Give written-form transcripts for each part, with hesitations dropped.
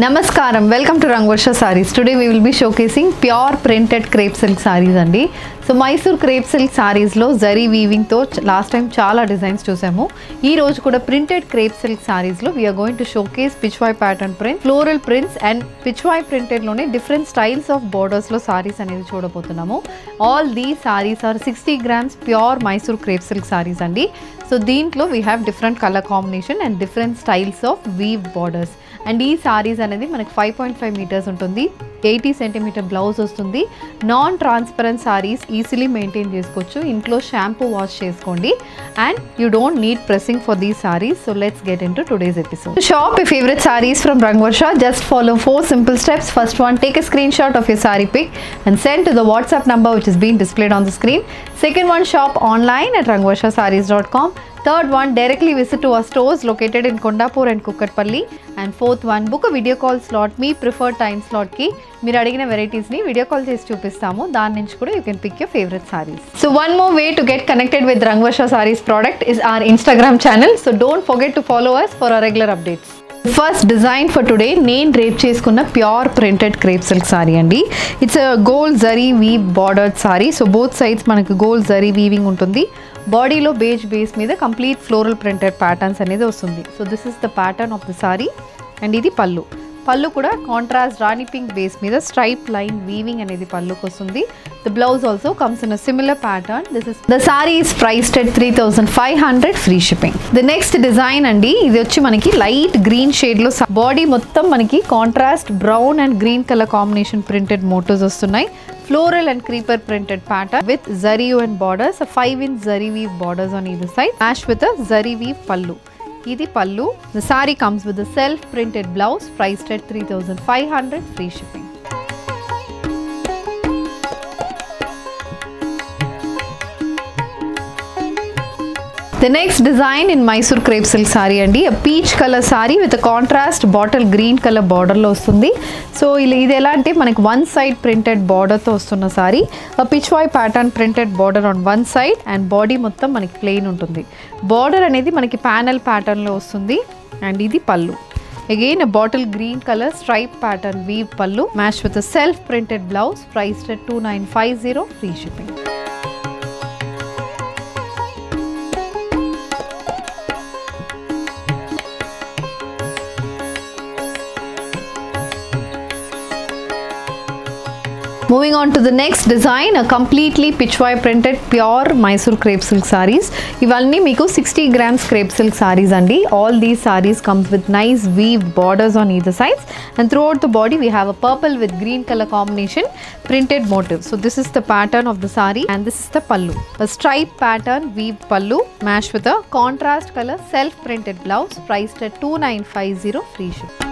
Namaskaram, welcome to Rangvarsha Sarees. Today we will be showcasing pure printed crepe silk sarees andi. So Mysore crepe silk sarees lo zari weaving tho last time chaala designs chusamu. Ee roju kuda printed crepe silk sarees lo we are going to showcase pitchwai pattern print, floral prints and pitchwai printed lone different styles of borders lo sarees anedi chudabothunnamu. All these sarees are 60 grams pure Mysore crepe silk sarees andi. So deentlo we have different color combination and different styles of weave borders. And these sarees అనేది మనకి 5.5 meters ఉంటుంది, 80 cm blouse వస్తుంది. Non transparent saris easily maintain చేసుకోవచ్చు, ఇంట్లో shampoo wash చేసుకోండి and you don't need pressing for these saris. So let's get in to today's episode. Shop your favorite sarees from Rangvarsha. Just follow 4 simple steps. First one, take a screenshot of your saree pic and send to the WhatsApp number which is being displayed on the screen. Second one, shop online at rangvarshasarees.com. Third one, directly visit to our stores located in Kondapur and Kukatpalli. And fourth one, book a video call slot, me preferred time slot ki మీరు అడిగిన varieties ని video call చేసి చూపిస్తాము. దాని నుంచి కూడా you can pick your favourite sarees. So one more way to get connected with Rangvarsha Sarees product is our Instagram channel. So don't forget to follow us for our regular updates. First design for today నేను drape చేసుకున్న pure printed crepe silk saree అండి. It's gold zari weave bordered saree. So both sides మనకి gold zari weaving ఉంటుంది. బాడీలో beige base మీద complete floral printed patterns అనేది వస్తుంది. So this is the pattern of the sari and ఇది పళ్ళు. పళ్ళు కూడా కాంట్రాస్ట్ రాణి పింక్ బేస్ మీద స్ట్రైప్ లైన్ వీవింగ్ అనేది పళ్ళుకి వస్తుంది. The blouse also comes in a similar pattern. The sari is priced at 3500 free shipping. The next design అండి, ఇది వచ్చి మనకి లైట్ గ్రీన్ షేడ్ లో బాడీ మొత్తం మనకి contrast brown and green colour combination printed motifs వస్తున్నాయి. Floral and creeper printed pattern with zari and borders, a 5-inch zari weave borders on either side, matched with a zari weave pallu. Idi pallu. The saree comes with a self printed blouse priced at 3500 free shipping. The next design in Mysore crepe silk saree andi, a peach color saree with a contrast bottle green color border lo ostundi. So ఇది ఎలా అంటే మనకి one side printed border తో వస్తున్న saree, a pitchwai pattern printed border on one side and body మొత్తం మనకి plain ఉంటుంది. Border అనేది మనకి panel pattern లో వస్తుంది and ఇది పల్లు. Again a bottle green color stripe pattern weave pallu matched with a self printed blouse priced at 2950 free shipping. Moving on to the next design, a completely pitchwai printed pure Mysore crepe silk sarees. ఇవన్నీ మీకు 60 grams crepe silk sarees అండి. All these sarees comes with nice weave borders on either sides and throughout the body we have a purple with green color combination printed motif. So this is the pattern of the saree and this is the pallu. A stripe pattern weave pallu matched with a contrast color self printed blouse priced at 2950 free shipping.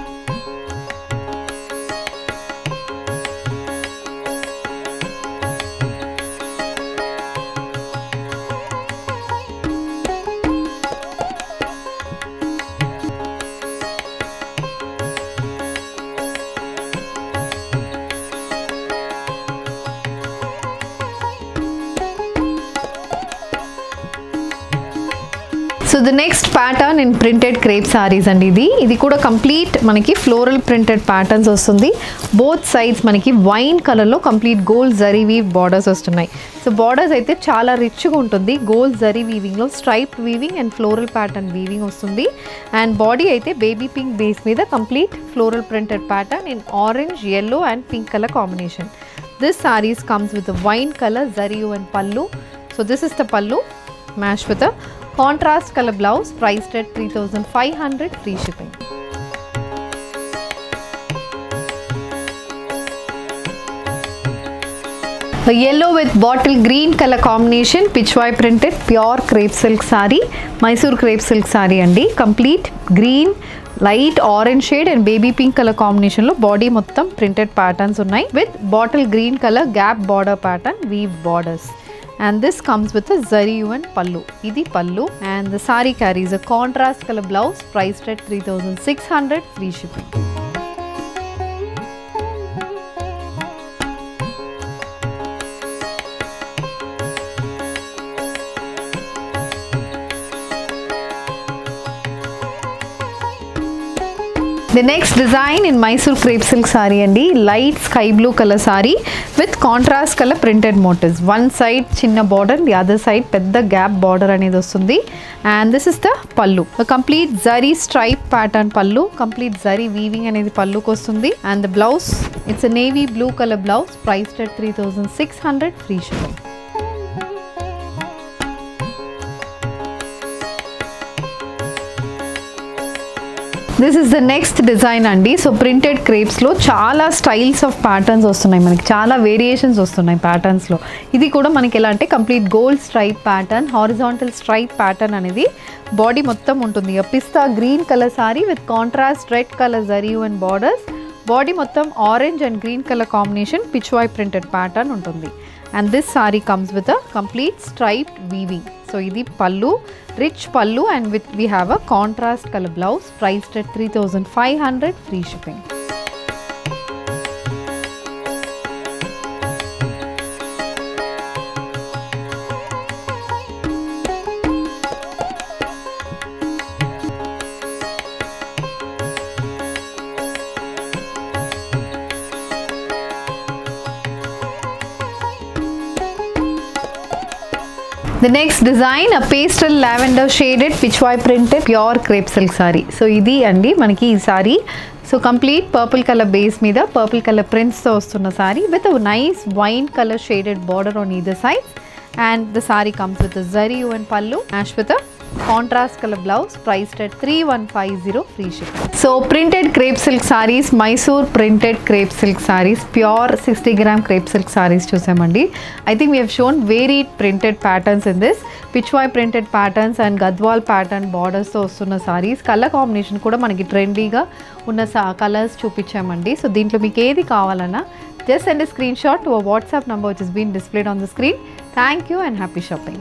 So the next pattern in printed crepe sarees and ఇది కూడా complete మనకి floral printed patterns వస్తుంది. Both sides మనకి wine colour లో complete gold zari weave borders వస్తున్నాయి. So borders అయితే చాలా రిచ్గా ఉంటుంది. గోల్డ్ జరీ వీవింగ్ లో stripe weaving and floral pattern weaving వస్తుంది అండ్ బాడీ అయితే బేబీ పింక్ బేస్ మీద complete floral printed pattern in orange yellow and pink color combination. This sarees comes with a wine color zari and pallu. So this is the pallu matched with a contrast color blouse priced at 3500 free shipping. A yellow with bottle green color combination pitchwai printed pure crepe silk saree, Mysore crepe silk saree andi. Complete green, light orange shade and baby pink color combination lo body మొత్తం printed patterns ఉన్నాయి with bottle green color gap border pattern weave borders. And this comes with a zari and pallu. Idi pallu and the saree carries a contrast color blouse priced at 3600 free shipping. The next design in Mysore crepe silk saree andi, light sky blue color saree with contrast color printed motifs. One side chinna border, the other side pedda gap border anedi vastundi, and this is the pallu. A complete zari stripe pattern pallu, complete zari weaving anedi pallu kostundi, and the blouse, it's a navy blue color blouse priced at 3600 free shipping. This is the next design andi. So printed crepes lo chaala styles of patterns vastunayi, manaki chaala variations vastunayi patterns lo. Idi kuda manaki ela ante complete gold stripe pattern, horizontal stripe pattern anedi body mottam untundi. A pista green color saree with contrast red color zari and borders. Body mottam orange and green color combination pitchwai printed pattern untundi. And this saree comes with a complete striped weaving. So idi pallu, rich pallu, and with we have a contrast color blouse priced at 3500 free shipping. The next design, a pastel lavender shaded pitchwai printed pure crepe silk saree. So idi andi manaki ee saree. So complete purple color base meeda purple color prints tho vastunna saree with a nice wine color shaded border on either side, and the saree comes with a zari and pallu matched with a contrast color blouse priced at 3150 free shipping. So printed crepe silk sarees, Mysore printed crepe silk sarees, pure 60 gram crepe silk sarees chusamandi. I think we have shown varied printed patterns in this. Pitchwai printed patterns and Gadwal pattern borders తో వస్తున్న sarees. Color combination కూడా మనకి ట్రెండీగా ఉన్న colours చూపించామండి. So దీంట్లో మీకు ఏది కావాలన్నా just send a screenshot to a WhatsApp number which has been displayed on the screen. Thank you and happy shopping.